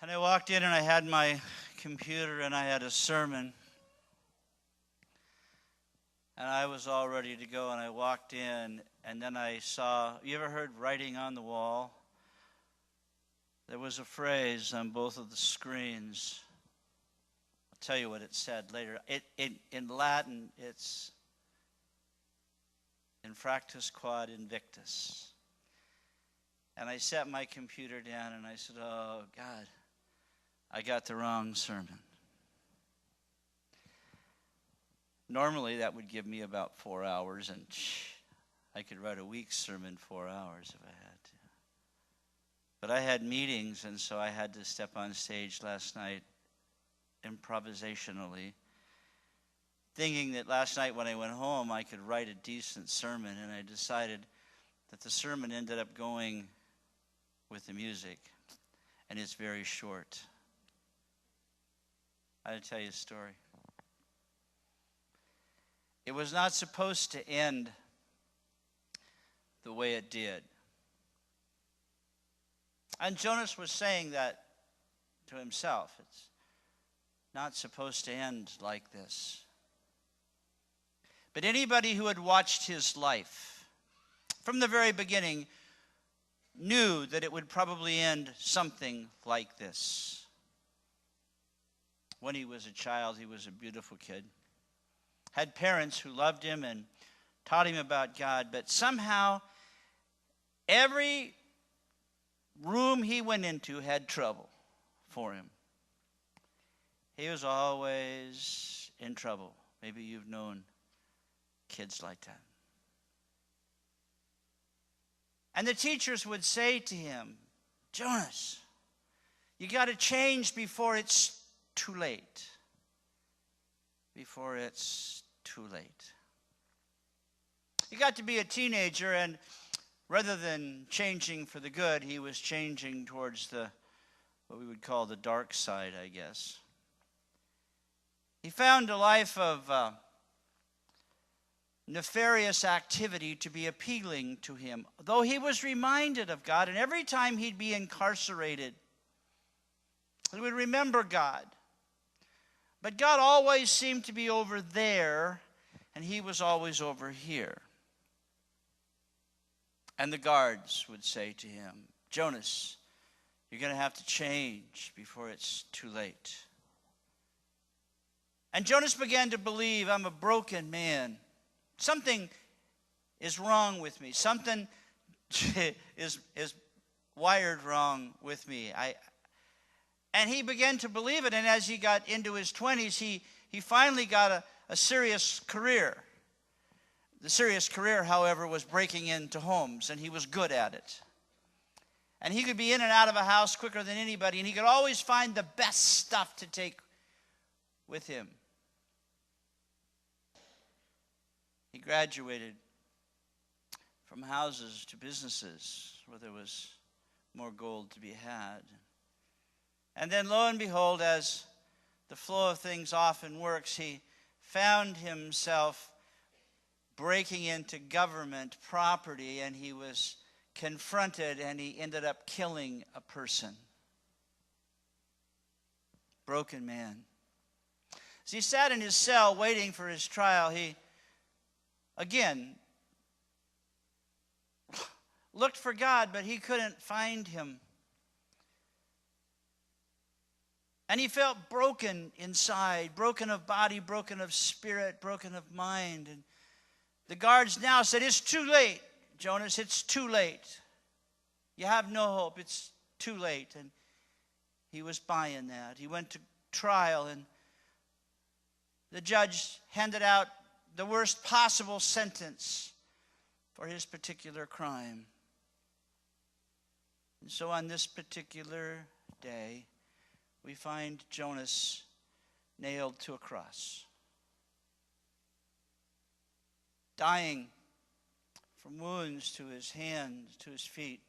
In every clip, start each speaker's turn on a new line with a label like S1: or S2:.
S1: And I walked in and I had my computer and I had a sermon. And I was all ready to go, and I walked in, and then I saw, you ever heard writing on the wall? There was a phrase on both of the screens. I'll tell you what it said later. In Latin, it's Infractus Quod Invictus. And I set my computer down, and I said, oh, God, I got the wrong sermon. Normally, that would give me about 4 hours, and I could write a week's sermon 4 hours if I had to. But I had meetings, and so I had to step on stage last night improvisationally, thinking that last night when I went home, I could write a decent sermon, and I decided that the sermon ended up going with the music, and it's very short. I'll tell you a story. It was not supposed to end the way it did. And Jonas was saying that to himself. It's not supposed to end like this. But anybody who had watched his life from the very beginning knew that it would probably end something like this. When he was a child, he was a beautiful kid. Had parents who loved him and taught him about God, but somehow every room he went into had trouble for him. He was always in trouble. Maybe you've known kids like that. And the teachers would say to him, Jonas, you got to change before it's too late. Before it's too late. He got to be a teenager, and rather than changing for the good, he was changing towards what we would call the dark side, I guess. He found a life of nefarious activity to be appealing to him, though he was reminded of God, and every time he'd be incarcerated, he would remember God. But God always seemed to be over there, and he was always over here. And the guards would say to him, Jonas, you're going to have to change before it's too late. And Jonas began to believe, I'm a broken man. Something is wrong with me. Something is wired wrong with me. And he began to believe it, and as he got into his 20s, he finally got a serious career. The serious career, however, was breaking into homes, and he was good at it. And he could be in and out of a house quicker than anybody, and he could always find the best stuff to take with him. He graduated from houses to businesses where there was more gold to be had. And then, lo and behold, as the flow of things often works, he found himself breaking into government property, and he was confronted, and he ended up killing a person. Broken man. As he sat in his cell waiting for his trial, he again looked for God, but he couldn't find him. And he felt broken inside, broken of body, broken of spirit, broken of mind. And the guards now said, it's too late, Jonas, it's too late. You have no hope, it's too late. And he was buying that. He went to trial, and the judge handed out the worst possible sentence for his particular crime. And so on this particular day, we find Jonas nailed to a cross, dying from wounds to his hands, to his feet,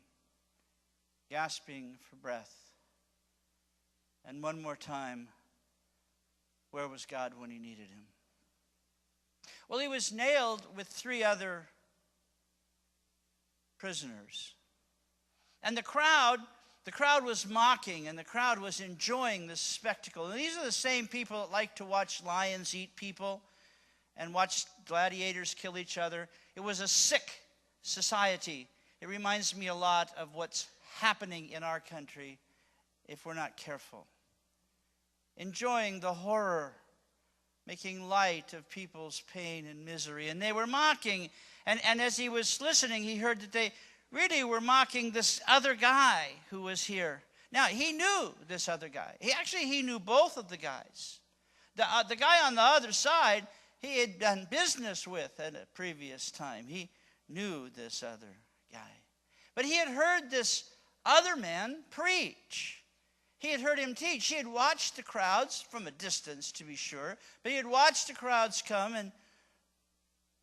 S1: gasping for breath. And one more time, where was God when he needed him? Well, he was nailed with 3 other prisoners. And the crowd The crowd was mocking, and the crowd was enjoying this spectacle. And these are the same people that like to watch lions eat people and watch gladiators kill each other. It was a sick society. It reminds me a lot of what's happening in our country if we're not careful. Enjoying the horror, making light of people's pain and misery. And they were mocking, and as he was listening, he heard that they really were mocking this other guy who was here. Now, he knew this other guy. He knew both of the guys. The guy on the other side, he had done business with at a previous time. He knew this other guy. But he had heard this other man preach. He had heard him teach. He had watched the crowds from a distance, to be sure, but he had watched the crowds come and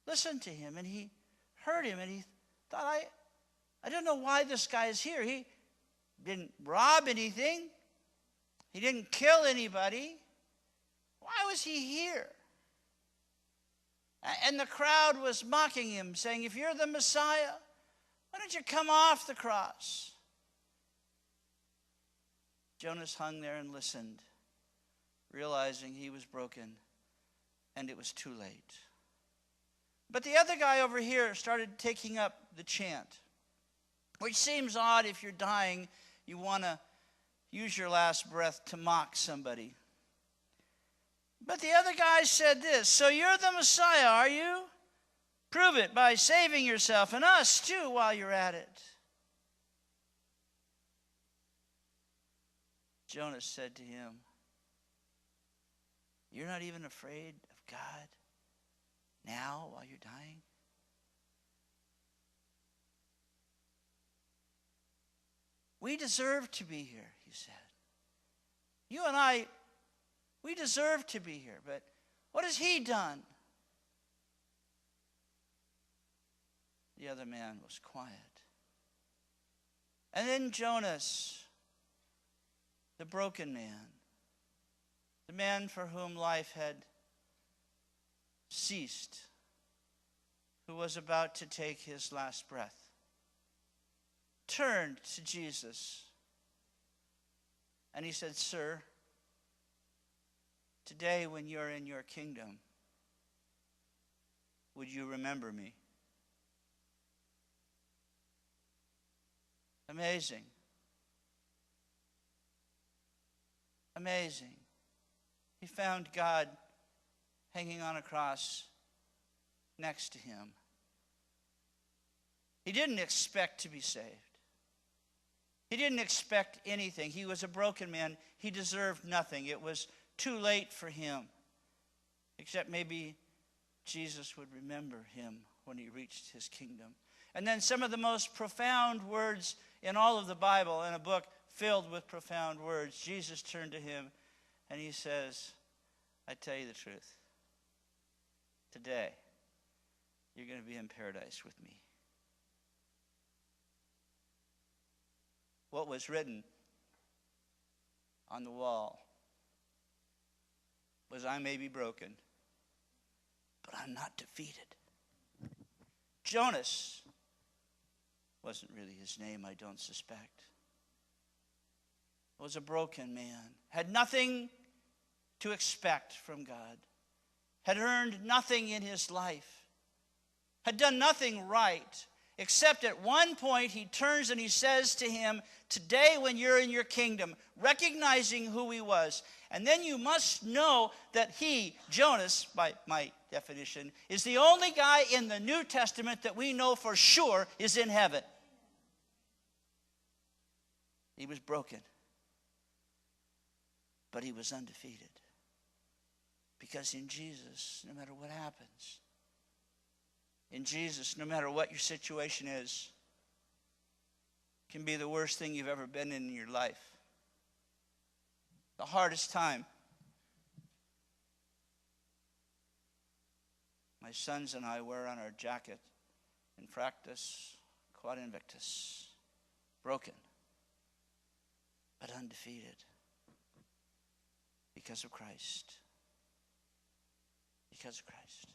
S1: listened to him, and he heard him, and he thought, I don't know why this guy is here. He didn't rob anything. He didn't kill anybody. Why was he here? And the crowd was mocking him, saying, if you're the Messiah, why don't you come off the cross? Jonas hung there and listened, realizing he was broken, and it was too late. But the other guy over here started taking up the chant, which seems odd. If you're dying, you want to use your last breath to mock somebody. But the other guy said this, so you're the Messiah, are you? Prove it by saving yourself and us too while you're at it. Jonas said to him, you're not even afraid of God now while you're dying? We deserve to be here, he said. You and I, we deserve to be here, but what has he done? The other man was quiet. And then Jonas, the broken man, the man for whom life had ceased, who was about to take his last breath, turned to Jesus and he said, sir, today when you're in your kingdom, would you remember me? Amazing. Amazing. He found God hanging on a cross next to him. He didn't expect to be saved. He didn't expect anything. He was a broken man. He deserved nothing. It was too late for him. Except maybe Jesus would remember him when he reached his kingdom. And then some of the most profound words in all of the Bible, in a book filled with profound words, Jesus turned to him and he says, I tell you the truth. Today, you're going to be in paradise with me. What was written on the wall was, I may be broken, but I'm not defeated. Jonas wasn't really his name, I don't suspect. Was a broken man, had nothing to expect from God, had earned nothing in his life, had done nothing right, except at one point he turns and he says to him, today when you're in your kingdom, recognizing who he was, and then you must know that he, Jonas, by my definition, is the only guy in the New Testament that we know for sure is in heaven. He was broken, but he was undefeated. Because in Jesus, no matter what happens, in Jesus, no matter what your situation is, it can be the worst thing you've ever been in your life. The hardest time. My sons and I wear on our jacket, Infractus Quod Invictus. Broken, but undefeated. Because of Christ. Because of Christ.